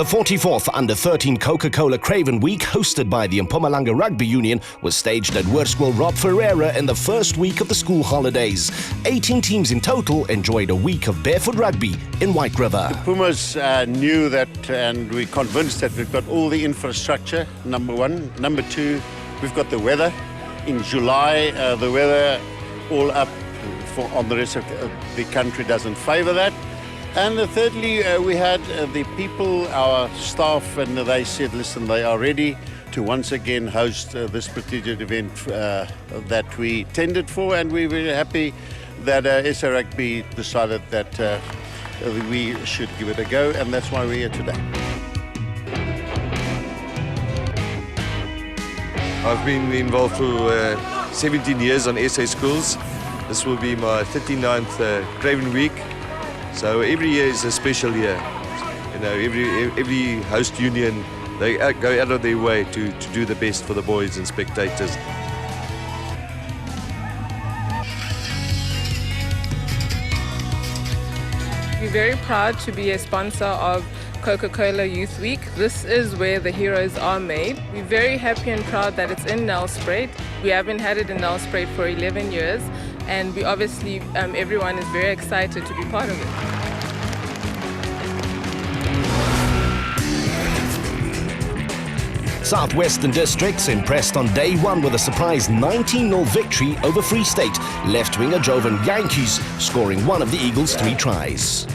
The 44th Under-13 Coca-Cola Craven Week, hosted by the Mpumalanga Rugby Union, was staged at Hoërskool Rob Ferreira in the first week of the school holidays. 18 teams in total enjoyed a week of barefoot rugby in White River. The Pumas knew that, and we're convinced that we've got all the infrastructure, number one. Number two, we've got the weather. In July, the weather all up on the rest of the country doesn't favour that. And thirdly, we had the people, our staff, and they said, listen, they are ready to once again host this prestigious event that we tendered for, and we're very happy that SA Rugby decided that we should give it a go, and that's why we're here today. I've been involved for 17 years on SA schools. This will be my 39th Craven Week. So every year is a special year. You know, every host union, they go out of their way to do the best for the boys and spectators. We're very proud to be a sponsor of Coca-Cola Youth Week. This is where the heroes are made. We're very happy and proud that it's in Nelspruit. We haven't had it in Nelspruit for 11 years, and we obviously, everyone is very excited to be part of it. Southwestern Districts impressed on day one with a surprise 19-0 victory over Free State. Left-winger Jovan Yankees scoring one of the Eagles' 3 tries.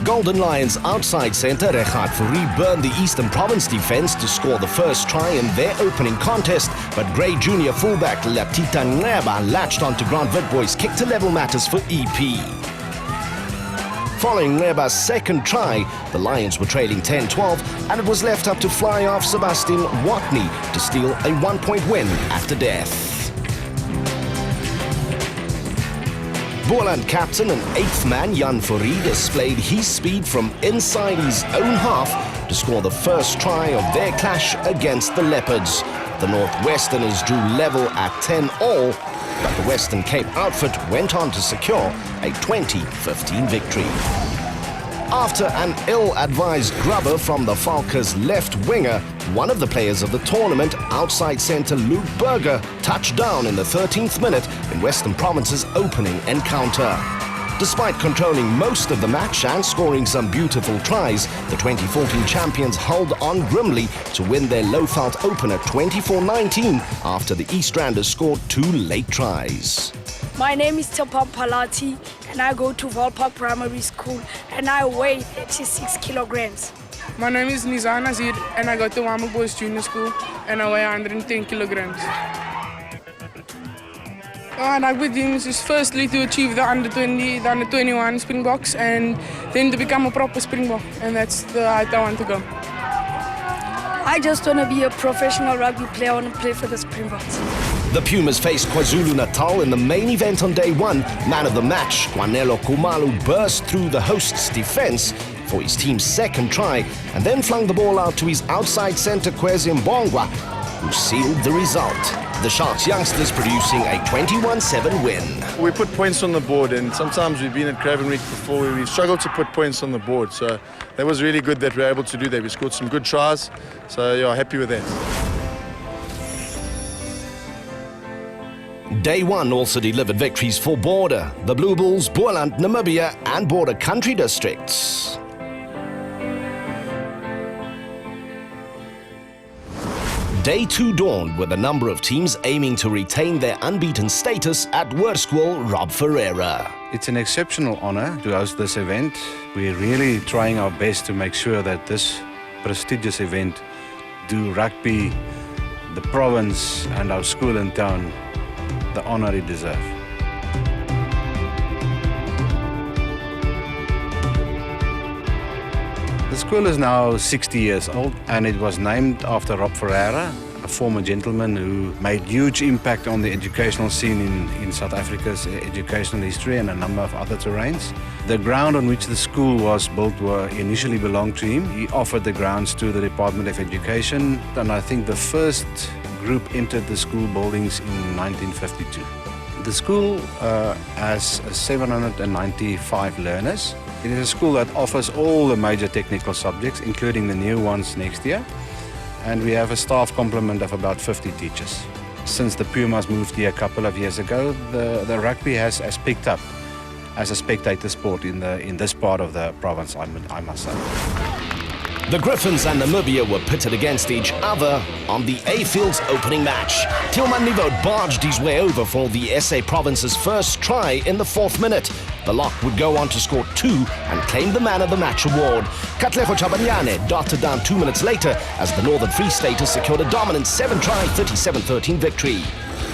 Golden Lions outside centre Regat Fourie burned the Eastern Province defence to score the first try in their opening contest, but Grey junior fullback Laptita Nreba latched onto Grant Witboy's kick to level matters for EP. Following Nreba's second try, the Lions were trailing 10-12, and it was left up to fly-half Sebastian Watney to steal a 1-point win after death. Boland captain and 8th man Jan Fourie displayed his speed from inside his own half to score the first try of their clash against the Leopards. The Northwesterners drew level at 10-all, but the Western Cape outfit went on to secure a 20-15 victory. After an ill-advised grubber from the Falkers left winger, one of the players of the tournament, outside centre Luke Berger, touched down in the 13th minute in Western Province's opening encounter. Despite controlling most of the match and scoring some beautiful tries, the 2014 champions held on grimly to win their Lowveld opener 24-19 after the East Randers scored 2 late tries. My name is Topam Palati, and I go to Volpark Primary School, and I weigh 36 kilograms. My name is Nizan Azir, and I go to Wama Boys Junior School, and I weigh 110 kilograms. And rugby dreams is firstly to achieve the under-20, the under-21 Springboks, and then to become a proper Springbok, and that's the height I want to go. I just want to be a professional rugby player. I want to play for the Springboks. The Pumas faced KwaZulu-Natal in the main event on day one. Man of the match, Kwanelo Kumalu burst through the hosts' defence for his team's second try and then flung the ball out to his outside centre Kwesi Mbongwa, who sealed the result. The Sharks youngsters producing a 21-7 win. We put points on the board, and sometimes we've been at Craven Week before where we've struggled to put points on the board. So that was really good that we were able to do that. We scored some good tries, so yeah, happy with that. Day one also delivered victories for Border, the Blue Bulls, Boland, Namibia and Border Country districts. Day 2 dawned with a number of teams aiming to retain their unbeaten status at Hoërskool Rob Ferreira. It's an exceptional honor to host this event. We're really trying our best to make sure that this prestigious event do rugby, the province and our school and town the honor it deserves. The school is now 60 years old, and it was named after Rob Ferreira, a former gentleman who made huge impact on the educational scene in South Africa's educational history and a number of other terrains. The ground on which the school was built initially belonged to him. He offered the grounds to the Department of Education, and I think the first group entered the school buildings in 1952. The school has 795 learners. It is a school that offers all the major technical subjects, including the new ones next year. And we have a staff complement of about 50 teachers. Since the Pumas moved here a couple of years ago, the rugby has picked up as a spectator sport in this part of the province, I must say. The Griffins and Namibia were pitted against each other on the A-Field's opening match. Tilman Nivo barged his way over for the SA province's first try in the 4th minute. The Lock would go on to score 2 and claim the Man of the Match award. Katlego Chabanyane darted down 2 minutes later as the Northern Free Staters secured a dominant 7-try, 37-13 victory.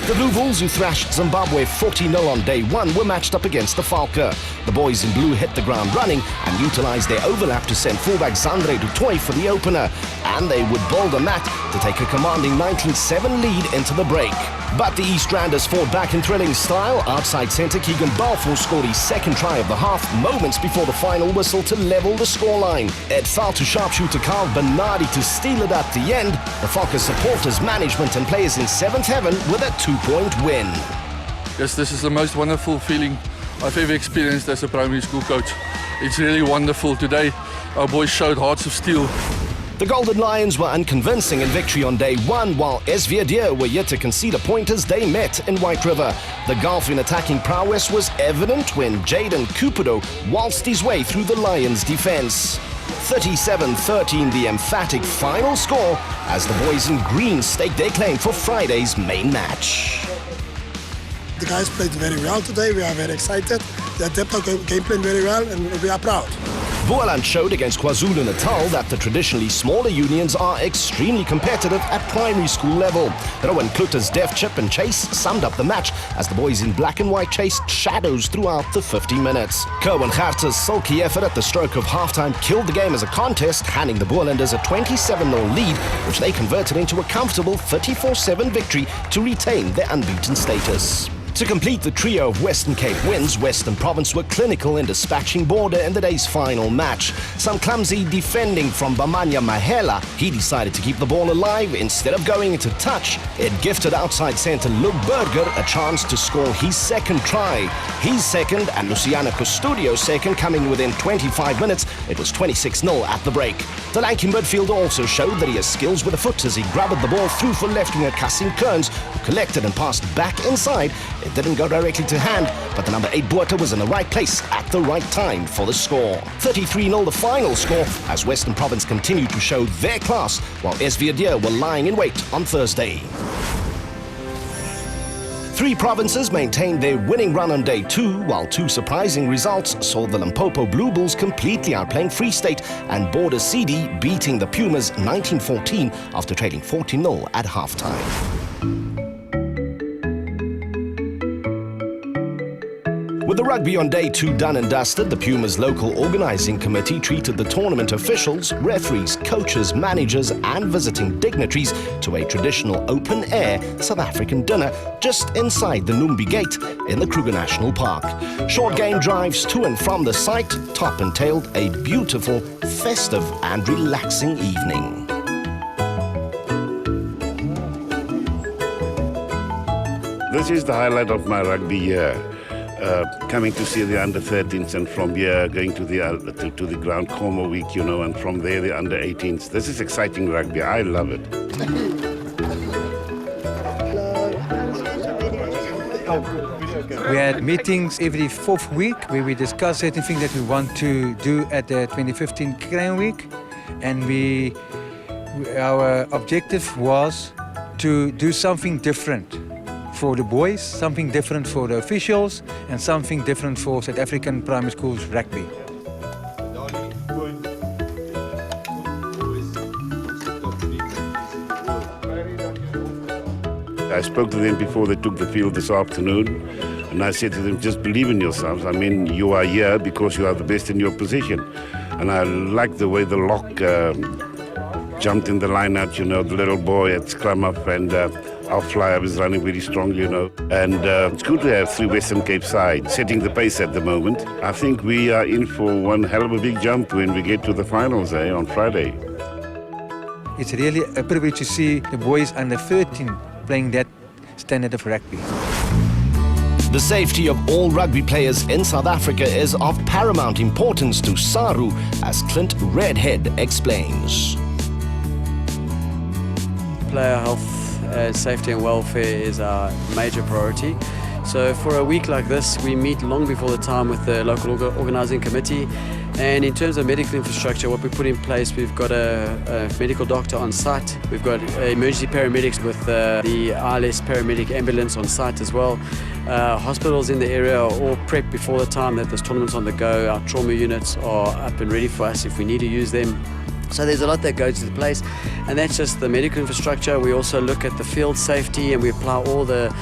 The Blue Bulls, who thrashed Zimbabwe 40-0 on day 1, were matched up against the Falca. The boys in blue hit the ground running and utilised their overlap to send fullback Zandre du Toit for the opener. And they would bowl the mat to take a commanding 19-7 lead into the break. But the East Randers fought back in thrilling style. Outside centre Keegan Balfour scored his 2nd try of the half moments before the final whistle to level the scoreline. It fell to sharpshooter Carl Bernardi to steal it at the end. The Falcons supporters, management and players in 7th heaven with a 2-point win. Yes, this is the most wonderful feeling I've ever experienced as a primary school coach. It's really wonderful. Today our boys showed hearts of steel. The Golden Lions were unconvincing in victory on day 1, while Witrivier were yet to concede a point as they met in Witrivier. The gulf in attacking prowess was evident when Jaden Cupido waltzed his way through the Lions' defence. 37-13 the emphatic final score as the boys in green staked their claim for Friday's main match. The guys played very well today. We are very excited. They adapted our game plan very well and we are proud. Boland showed against KwaZulu-Natal that the traditionally smaller unions are extremely competitive at primary school level. Rowan Klutter's deft chip and chase summed up the match as the boys in black and white chased shadows throughout the 50 minutes. Kerwin Gartz's sulky effort at the stroke of halftime killed the game as a contest, handing the Bolanders a 27-0 lead, which they converted into a comfortable 34-7 victory to retain their unbeaten status. To complete the trio of Western Cape wins, Western Province were clinical in dispatching Border in the day's final match. Some clumsy defending from Bamanya Mahela. He decided to keep the ball alive instead of going into touch. It gifted outside centre Luke Berger a chance to score his 2nd try. His 2nd and Luciano Custodio's 2nd coming within 25 minutes. It was 26-0 at the break. The lanky midfielder also showed that he has skills with the foot as he grabbed the ball through for left winger Cassim Kearns, who collected and passed back inside. It didn't go directly to hand, but the number 8 Buerta was in the right place at the right time for the score. 33-0 the final score as Western Province continued to show their class, while Witrivier were lying in wait on Thursday. 3 provinces maintained their winning run on day 2, while 2 surprising results saw the Limpopo Blue Bulls completely outplaying Free State and Border CD beating the Pumas 19-14 after trailing 14-0 at halftime. With the rugby on day 2 done and dusted, the Pumas local organising committee treated the tournament officials, referees, coaches, managers and visiting dignitaries to a traditional open-air South African dinner just inside the Numbi Gate in the Kruger National Park. Short game drives to and from the site top and tailed a beautiful, festive and relaxing evening. This is the highlight of my rugby year. Coming to see the under-13s and from here going to the ground Como week, you know, and from there the under-18s. This is exciting rugby. I love it. We had meetings every 4th week where we discuss certain things that we want to do at the 2015 Craven Week, and our objective was to do something different for the boys, something different for the officials, and something different for South African primary schools rugby. I spoke to them before they took the field this afternoon, and I said to them, just believe in yourselves. I mean, you are here because you are the best in your position. And I like the way the Lock jumped in the line out, you know, the little boy at scrum up, and our flyer was running very strongly, you know. And it's good to have 3 Western Cape sides setting the pace at the moment. I think we are in for one hell of a big jump when we get to the finals on Friday. It's really a privilege to see the boys under 13 playing that standard of rugby. The safety of all rugby players in South Africa is of paramount importance to SARU, as Clint Redhead explains. Player health, safety and welfare is our major priority. So for a week like this, we meet long before the time with the local organising committee. And in terms of medical infrastructure, what we put in place, we've got a medical doctor on site. We've got emergency paramedics with the ILS paramedic ambulance on site as well. Hospitals in the area are all prepped before the time that this tournament's on the go. Our trauma units are up and ready for us if we need to use them. So there's a lot that goes into place, and that's just the medical infrastructure. We also look at the field safety, and we apply all the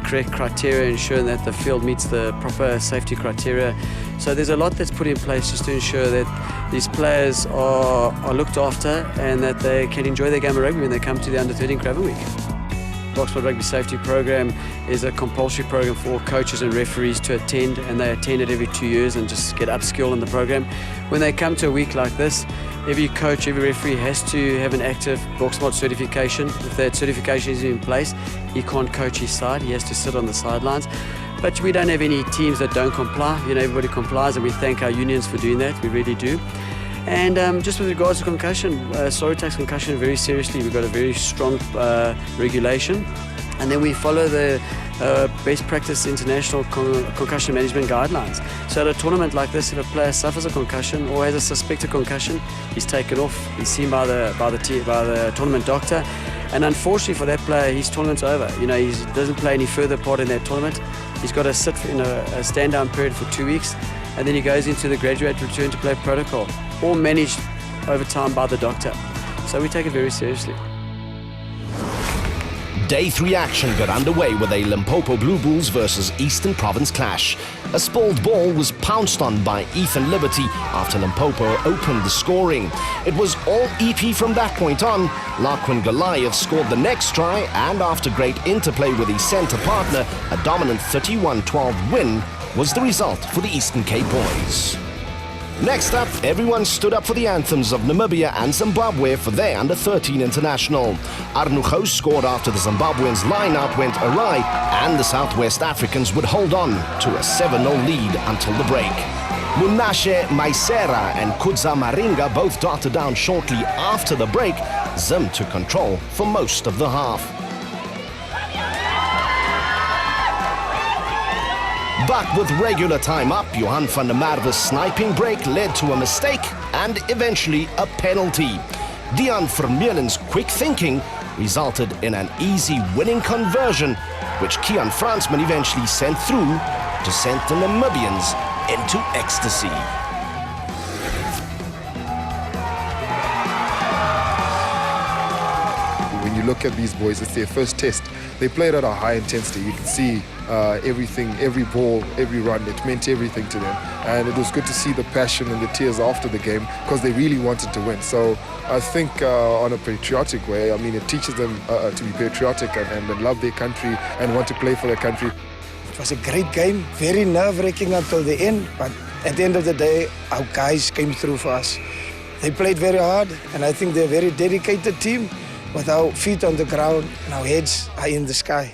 correct criteria, ensuring that the field meets the proper safety criteria. So there's a lot that's put in place just to ensure that these players are looked after and that they can enjoy their game of rugby when they come to the U13 Craven week. Boxwood Rugby Safety Program is a compulsory program for all coaches and referees to attend, and they attend it every 2 years and just get upskilled in the program. When they come to a week like this, every coach, every referee has to have an active Boxwood certification. If that certification is in place, he can't coach his side, he has to sit on the sidelines. But we don't have any teams that don't comply. You know, everybody complies, and we thank our unions for doing that, we really do. And just with regards to concussion, SARU takes concussion very seriously. We've got a very strong regulation, and then we follow the best practice international concussion management guidelines. So at a tournament like this, if a player suffers a concussion or has a suspected concussion, he's taken off. He's seen by the tournament doctor, and unfortunately for that player, his tournament's over. You know, he doesn't play any further part in that tournament. He's got to sit in a stand-down period for 2 weeks, and then he goes into the graduate return to play protocol, all managed over time by the doctor. So we take it very seriously. Day 3 action got underway with a Limpopo Blue Bulls versus Eastern Province clash. A spoiled ball was pounced on by Ethan Liberty after Limpopo opened the scoring. It was all EP from that point on. Larquin Goliath scored the next try, and after great interplay with his centre partner, a dominant 31-12 win was the result for the Eastern Cape boys. Next up, everyone stood up for the anthems of Namibia and Zimbabwe for their under-13 international. Arnugho scored after the Zimbabweans' line-out went awry, and the Southwest Africans would hold on to a 7-0 lead until the break. Munashe Maisera and Kudza Maringa both darted down shortly after the break. Zim took control for most of the half. But with regular time up, Johan van der Merwe's sniping break led to a mistake and eventually a penalty. Dion Vermeulen's quick thinking resulted in an easy winning conversion, which Kian Fransman eventually sent through to send the Namibians into ecstasy. When you look at these boys, it's their first test. They played at a high intensity. You can see everything, every ball, every run. It meant everything to them. And it was good to see the passion and the tears after the game because they really wanted to win. So I think on a patriotic way, I mean, it teaches them to be patriotic and love their country and want to play for their country. It was a great game, very nerve-wracking until the end. But at the end of the day, our guys came through for us. They played very hard, and I think they're a very dedicated team. With our feet on the ground and our heads are in the sky.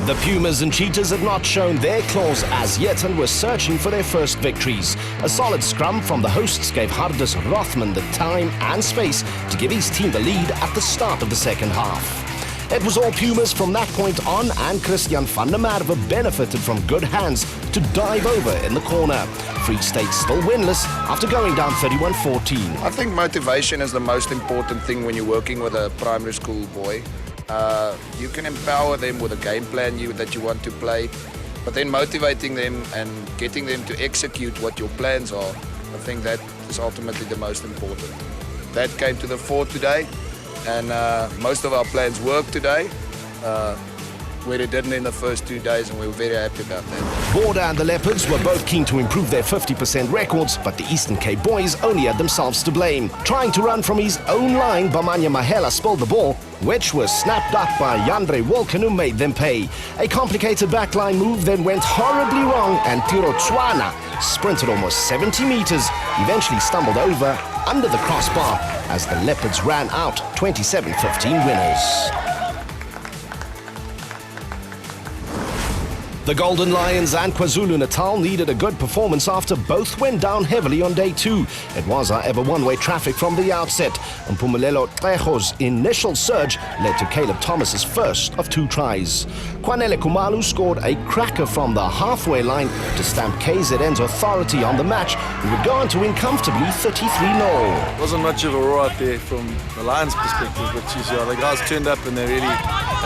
The Pumas and Cheetahs had not shown their claws as yet and were searching for their first victories. A solid scrum from the hosts gave Hardus Rothman the time and space to give his team the lead at the start of the second half. It was all Pumas from that point on, and Christian van der Merwe benefited from good hands to dive over in the corner. Free State still winless after going down 31-14. I think motivation is the most important thing when you're working with a primary school boy. You can empower them with a game plan that you want to play, but then motivating them and getting them to execute what your plans are, I think that is ultimately the most important. That came to the fore today. And most of our plans worked today, where it didn't in the first 2 days, and we were very happy about that. Border and the Leopards were both keen to improve their 50% records, but the Eastern Cape boys only had themselves to blame. Trying to run from his own line, Bamanya Mahela spilled the ball, which was snapped up by Yandre Wolken, who made them pay. A complicated backline move then went horribly wrong, and Tiro Tswana sprinted almost 70 meters, eventually stumbled over under the crossbar as the Leopards ran out 27-15 winners. The Golden Lions and KwaZulu-Natal needed a good performance after both went down heavily on day 2. It was, however, one-way traffic from the outset. Mpumelelo Xego's initial surge led to Caleb Thomas's first of 2 tries. Kwanele Kumalu scored a cracker from the halfway line to stamp KZN's authority on the match, who would go on to win comfortably 33-0. Wasn't much of a roar out there from the Lions' perspective, but geez, yeah, the guys turned up and they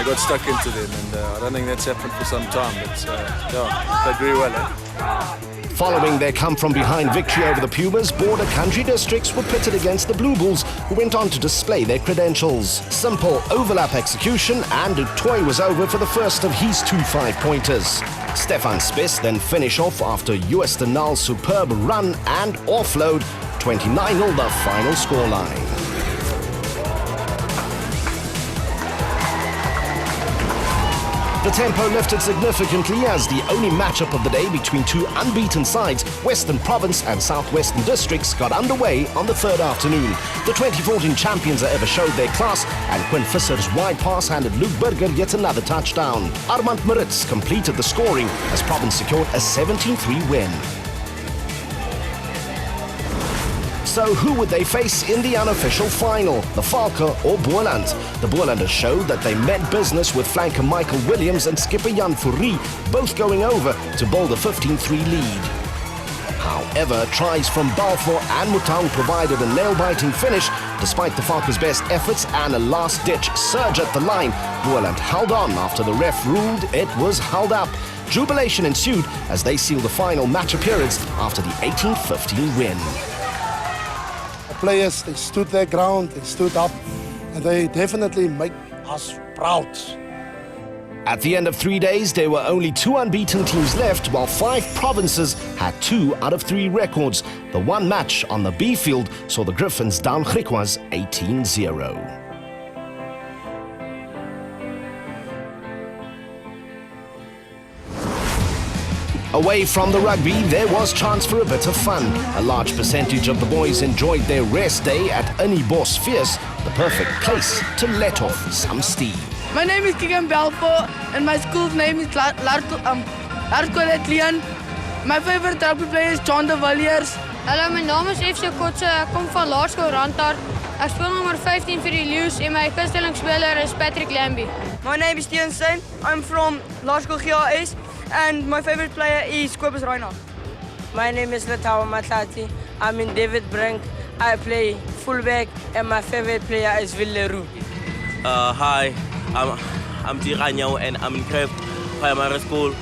got stuck into them, and I don't think that's happened for some time. But yeah, played very well. Following their come-from-behind victory over the Pumas, border country districts were pitted against the Blue Bulls, who went on to display their credentials. Simple overlap execution, and the toy was over for the first of his 2 5-pointers. Stefan Spiss then finished off after US Nal's superb run and offload. 29-0 the final scoreline. The tempo lifted significantly as the only matchup of the day between 2 unbeaten sides, Western Province and Southwestern Districts, got underway on the 3rd afternoon. The 2014 champions ever showed their class, and Quinn Visser's wide pass handed Luke Burger yet another touchdown. Armand Maritz completed the scoring as Province secured a 17-3 win. So who would they face in the unofficial final, the Falke or Boland? The Bolanders showed that they meant business with flanker Michael Williams and skipper Jan Fourie both going over to bowl the 15-3 lead. However, tries from Balfour and Mutang provided a nail-biting finish. Despite the Falke's best efforts and a last-ditch surge at the line, Boland held on after the ref ruled it was held up. Jubilation ensued as they sealed the final match appearance after the 18-15 win. Players, they stood their ground, they stood up, and they definitely make us proud. At the end of 3 days, there were only 2 unbeaten teams left, while 5 provinces had 2 out of 3 records. The one match on the B field saw the Griffins down Griquas 18-0. Away from the rugby, there was chance for a bit of fun. A large percentage of the boys enjoyed their rest day at Unibos Fierce, the perfect place to let off some steam. My name is Keegan Balfour and my school's name is Larko. My favorite rugby player is John de Villiers. Hallo, my naam is FC Kotse. Ek kom van Laerskool Randstad. Ek speel nommer 15 vir die Leeu's en my gunsteling-speler is Patrick Lambie. My name is Steven Saint. I'm from Laerskool GAS. And my favorite player is Kobus Reiner. My name is Latawa Matlati. I'm in David Brink. I play fullback and my favorite player is Villeroux. Hi, I'm Tiranyo and I'm in Craven Primary School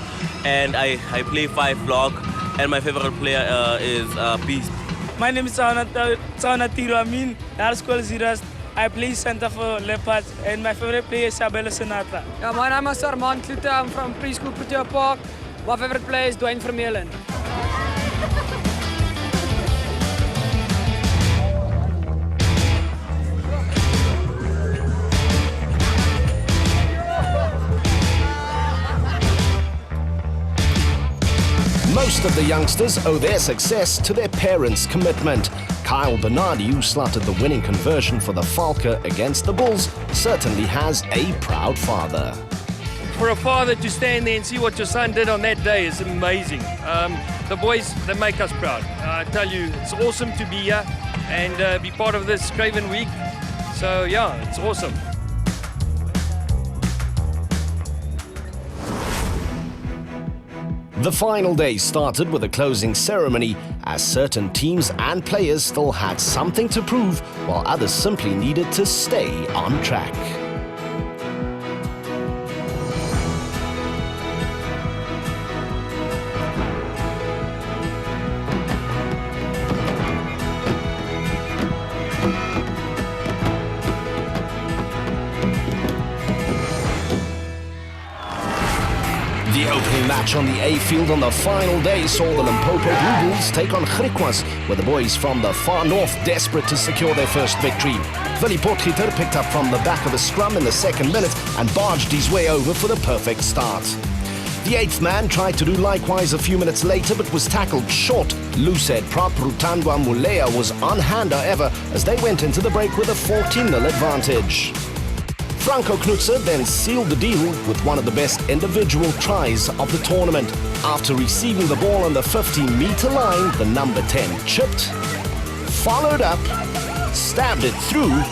and I play 5 block and my favorite player is Beast. My name is Sauna Tiramin. Our school is Ziras. I play center for Leopards and my favorite player is Sabella Sonata. Yeah, my name is Armand Klute. I'm from Preschool Protea Park. My favorite player is Dwayne Vermeulen. Most of the youngsters owe their success to their parents' commitment. Kyle Bernardi, who slotted the winning conversion for the Falke against the Bulls, certainly has a proud father. For a father to stand there and see what your son did on that day is amazing. The boys, they make us proud. I tell you, it's awesome to be here and be part of this Craven week. So yeah, it's awesome. The final day started with a closing ceremony, as certain teams and players still had something to prove, while others simply needed to stay on track. The opening match on the A field on the final day saw the Limpopo Blue Bulls take on Griquas, with the boys from the far north desperate to secure their first victory. Willie Potgieter picked up from the back of the scrum in the 2nd minute and barged his way over for the perfect start. The 8th man tried to do likewise a few minutes later but was tackled short. Lucid prop Rutandwa Mulea was on hand however as they went into the break with a 14-0 advantage. Franco Knutzer then sealed the deal with one of the best individual tries of the tournament. After receiving the ball on the 15-meter line, the number 10 chipped, followed up, stabbed it through,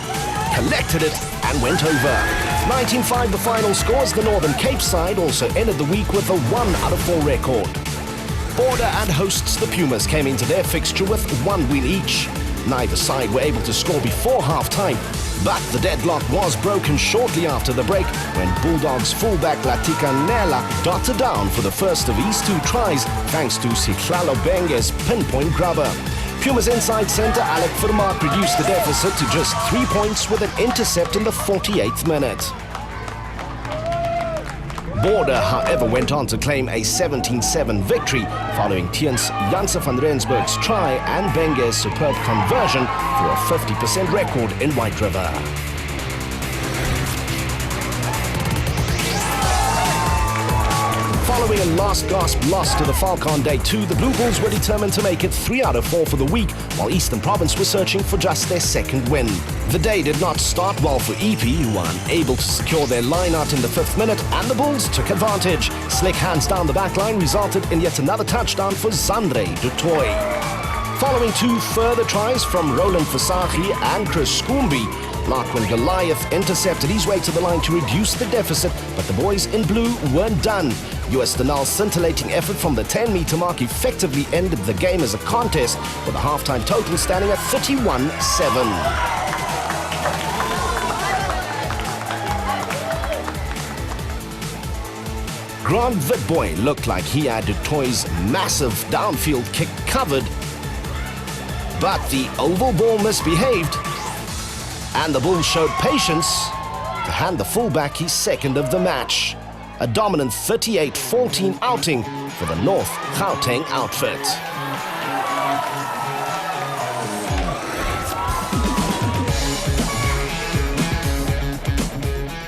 collected it, and went over. 19-5 the final scores. The Northern Cape side also ended the week with a 1-out-of-4 record. Border and hosts the Pumas came into their fixture with 1 win each. Neither side were able to score before half-time, but the deadlock was broken shortly after the break when Bulldogs fullback Latika Nela dotted down for the first of his 2 tries thanks to Sihlalo Benge's pinpoint grubber. Pumas inside centre Alec Vermaak reduced the deficit to just 3 points with an intercept in the 48th minute. Border, however, went on to claim a 17-7 victory following Tiens Janse van Rensburg's try and Benge's superb conversion for a 50% record in Witrivier. Following a last-gasp loss to the Falcon Day 2, the Blue Bulls were determined to make it 3 out of 4 for the week, while Eastern Province was searching for just their second win. The day did not start well for EP, who were unable to secure their line-out in the 5th minute, and the Bulls took advantage. Slick hands down the back line resulted in yet another touchdown for Zandre du Toit. Following 2 further tries from Roland Fasagi and Chris Scoomby, Larkwin Goliath intercepted his way to the line to reduce the deficit, but the boys in blue weren't done. US Denal's scintillating effort from the 10-meter mark effectively ended the game as a contest, with a halftime total standing at 31-7. Grant Witboy looked like he had Du Toit's massive downfield kick covered, but the oval ball misbehaved, and the Bulls showed patience to hand the fullback his second of the match. A dominant 38-14 outing for the North Gauteng outfit.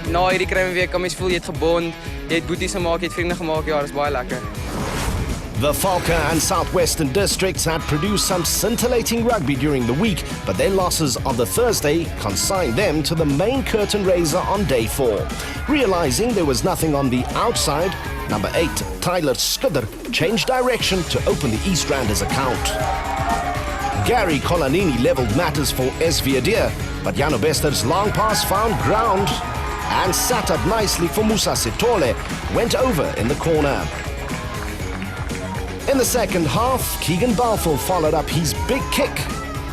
Na hierdie Craven week kan mens voel jy het gebond, jy het boeties gemaak, jy het vriende gemaak, ja, dis baie lekker. The Falca and Southwestern districts had produced some scintillating rugby during the week, but their losses on the Thursday consigned them to the main curtain raiser on day 4. Realizing there was nothing on the outside, number 8, Tyler Skudder, changed direction to open the East Randers account. Gary Colanini leveled matters for SV Adir, but Jano Bester's long pass found ground and sat up nicely for Musa Sitole, went over in the corner. In the second half, Keegan Balfour followed up his big kick,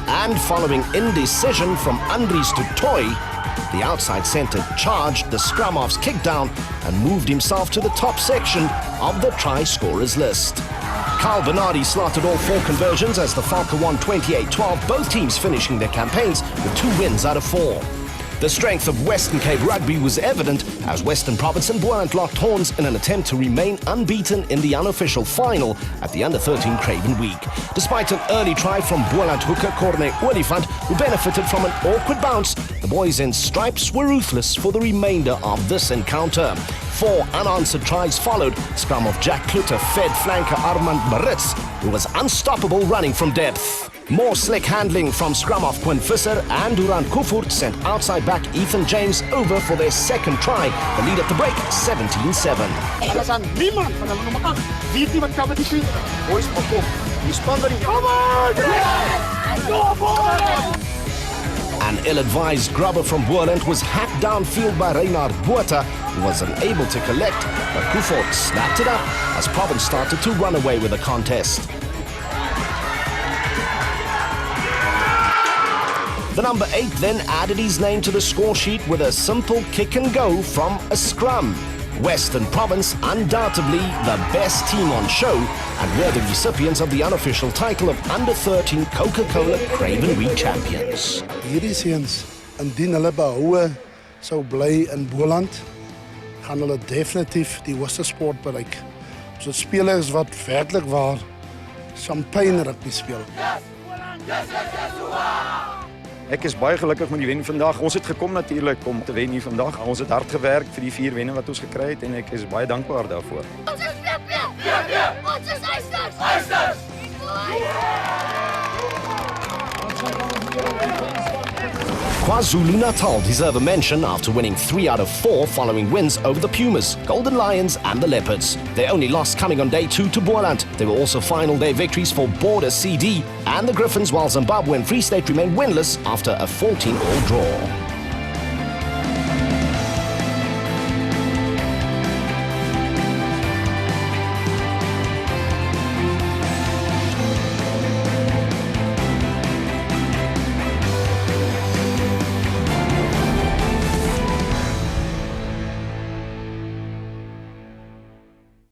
and following indecision from Andries du Toit, the outside centre charged the scrum half's kick down and moved himself to the top section of the try scorers list. Carl Bernardi slotted all 4 conversions as the Falca won 28-12, both teams finishing their campaigns with 2 wins out of 4. The strength of Western Cape rugby was evident as Western Province and Boland locked horns in an attempt to remain unbeaten in the unofficial final at the U13 Craven week. Despite an early try from Boland hooker Corne Olifant, who benefited from an awkward bounce, the boys in stripes were ruthless for the remainder of this encounter. 4 unanswered tries followed. Scrum of Jack Klutter fed flanker Armand Maritz, who was unstoppable running from depth. More slick handling from scrum off Quinn Visser and Duran Kufurt sent outside back Ethan James over for their second try. The lead at the break, 17-7. An ill-advised grubber from Boland was hacked downfield by Reynard Botha, who was unable to collect, but Kufurt snapped it up as Province started to run away with the contest. The number 8 then added his name to the score sheet with a simple kick and go from a scrum. Western Province, undoubtedly the best team on show, and were the recipients of the unofficial title of Under-13 Coca-Cola Craven Week champions. Hierdie seuns, indien hulle behoue sou bly in Boland, gaan hulle definitief die hoogste sport bereik. Ons het spelers wat werklik waar champagne rugby speel. Ek is baie gelukkig met die wen vandag. Ons het gekom natuurlik om te wen hier vandag. Ons het hard gewerk vir die 4 wenne wat ons gekry het en ek is baie dankbaar daarvoor. Ons is weer! Ons is Eisters! KwaZulu-Natal deserve a mention after winning 3 out of 4 following wins over the Pumas, Golden Lions and the Leopards. Their only loss coming on day 2 to Boland. They will also final their victories for Border CD and the Griffins, while Zimbabwe and Free State remain winless after a 14-all draw.